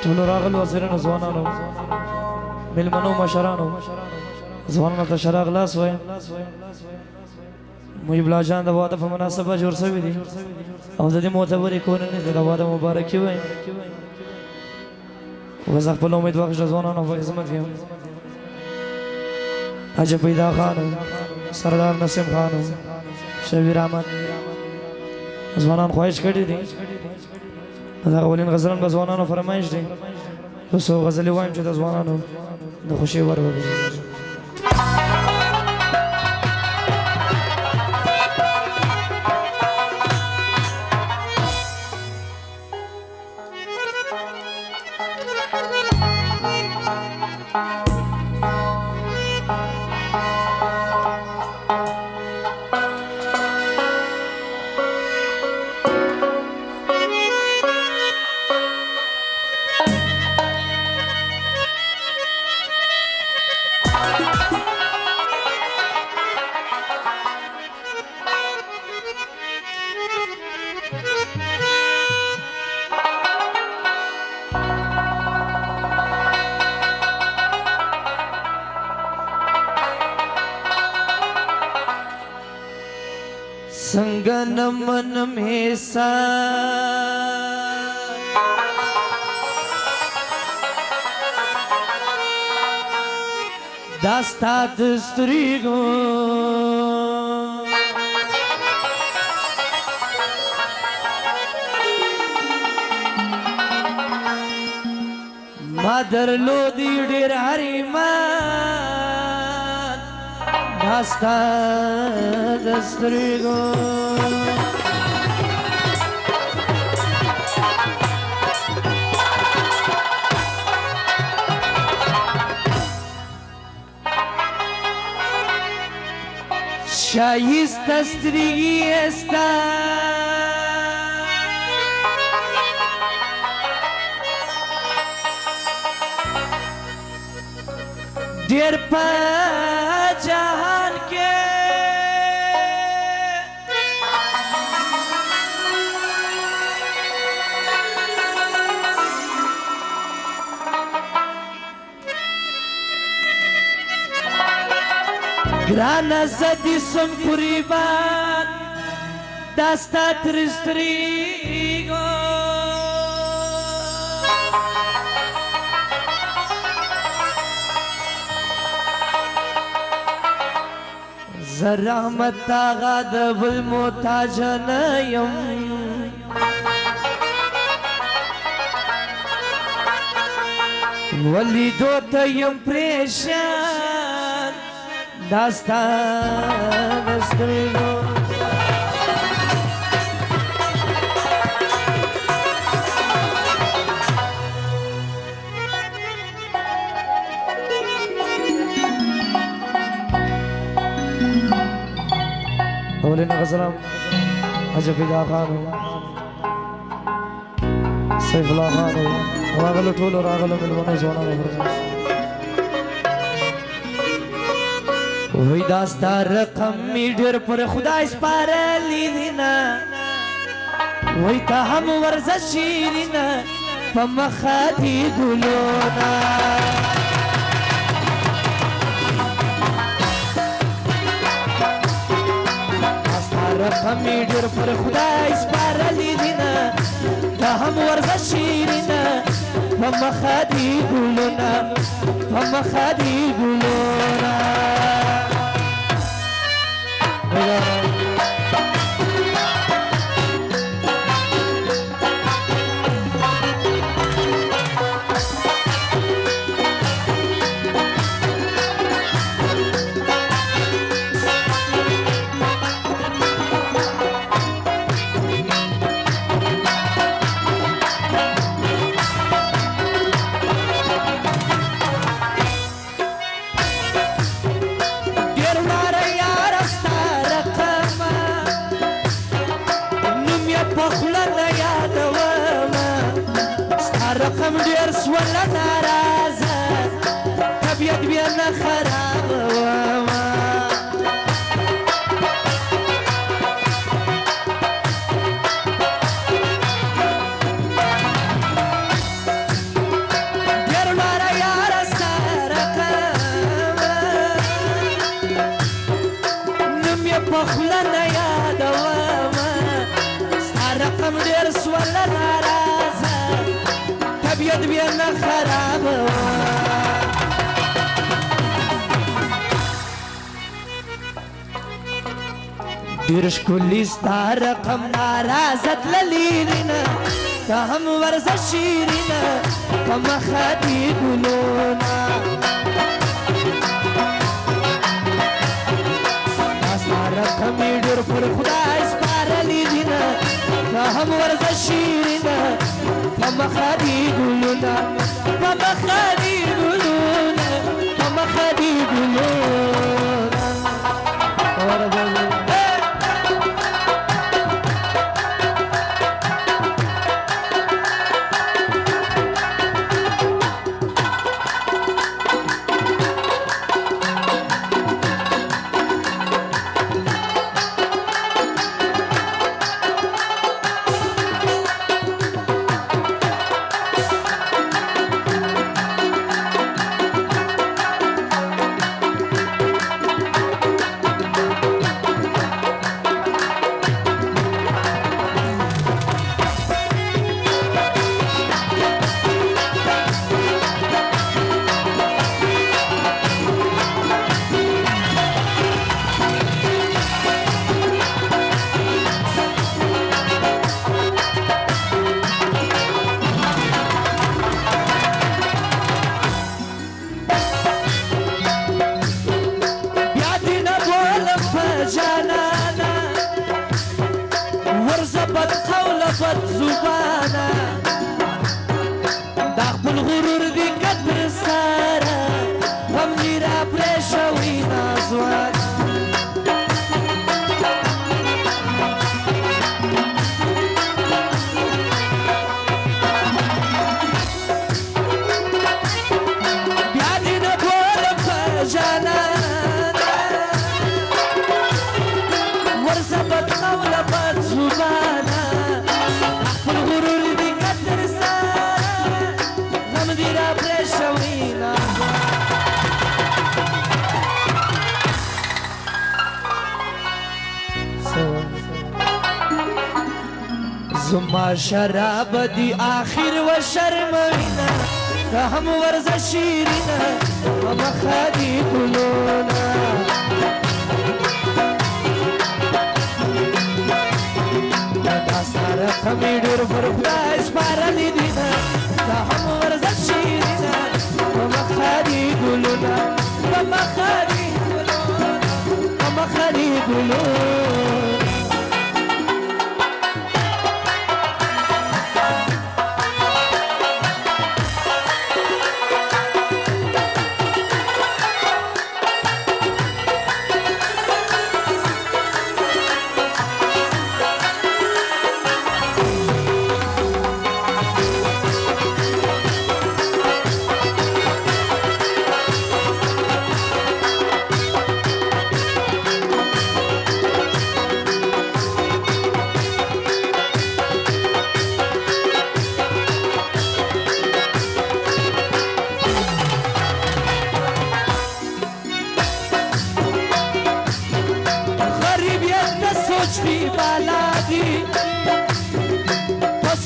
ټول راغلو وزیرانو ځوانانو مېلمنو مشرانو ځوانانو ته ښه راغلاست وایم. محب الله جان د واده په مناسبه جوړ شوي دي او د دې معتبرې کورنۍ ته د واده مبارکي وایم. وزه خپل امید بخش د ځوانانو په خدمت کې یم. حاجي پیدا خان، سردار نسیم خان، شبیر احمد ځوانان خواهش کړي دي دغه اولین غزلان به ځوانانو فرمایش دی. یو څو غزلې وایم چې د ځوانانو د خوښۍ وړ وګرځي. څنګه نه منم احسان دا ستا د سترګو ما درلودی ډېر حریمان دا ستا د سترګو شایسته سترګې ستا ډېر په جهان کې ګرانه زه دې سم قربان دا ستا تر سترګو زه رحمت آغا د بل محتاج نه یم ولیدو ته یم پریشان دا ستا د سترګو اولین غزلام حاجی پیدا خان سیف الله خان راغلو ټولو راغلو مېلمنو ځوانانو وی دا ستا رقم می ډېر پر خدای سپارلی دی نه وی ته هم ورځه شیرینه په مخه دي ګلونه رقم می ډېر پر خدای سپارلی دی نه ته هم ورځه شیرینه په مخه دي ګلونه په مخه دي ګلونه رقم ډېر سوله ناراضه طبیعت بیا نه خرابومه نیت بیا نه خراب ډیر ښکلي ستا رقم نارازت للیرینه ته هم ورځه شیرینه په مخه دي ګلونه دا ستا رقم یې ډېر پر خدای سپارلی دینه ته هم ورځه شیرینه په مخه دي ګلونه په مخه دي ګلونه په مخه دي ګلونه بد زبانه دا خپل غرور دی قدر ساره غم دې را پرېښوي نازوان بیا دې نه بولم په جانانه ورځه بد قوله بد زبانه زما شراب دی آخر و شرموینا که هم ورزه شیرینا و مخادی گلونا دا سارا کمی دور فرخدا اسپارلی دینا که هم ورزه شیرینا و مخادی گلونا و مخادی گلونا و مخادی گلونا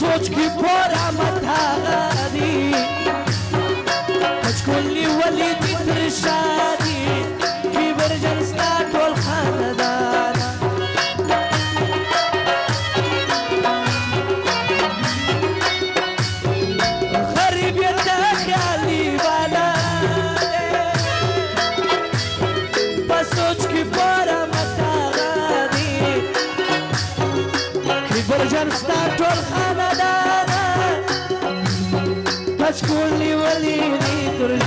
सोच की पूरा मथारी मुझकोली वली दित्र शादी की वर्जन स्टार्ट होल खानदान गरीब ये ख्याली वाला बस सोच की पूरा मथारी की वर्जन स्टार्ट होल مشكولي وليني ترجع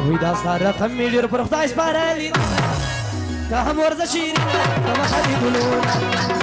وإذا صار رقم يجر فرخ دايس بارالي كهم ورزة شيرين كما خلي قلونا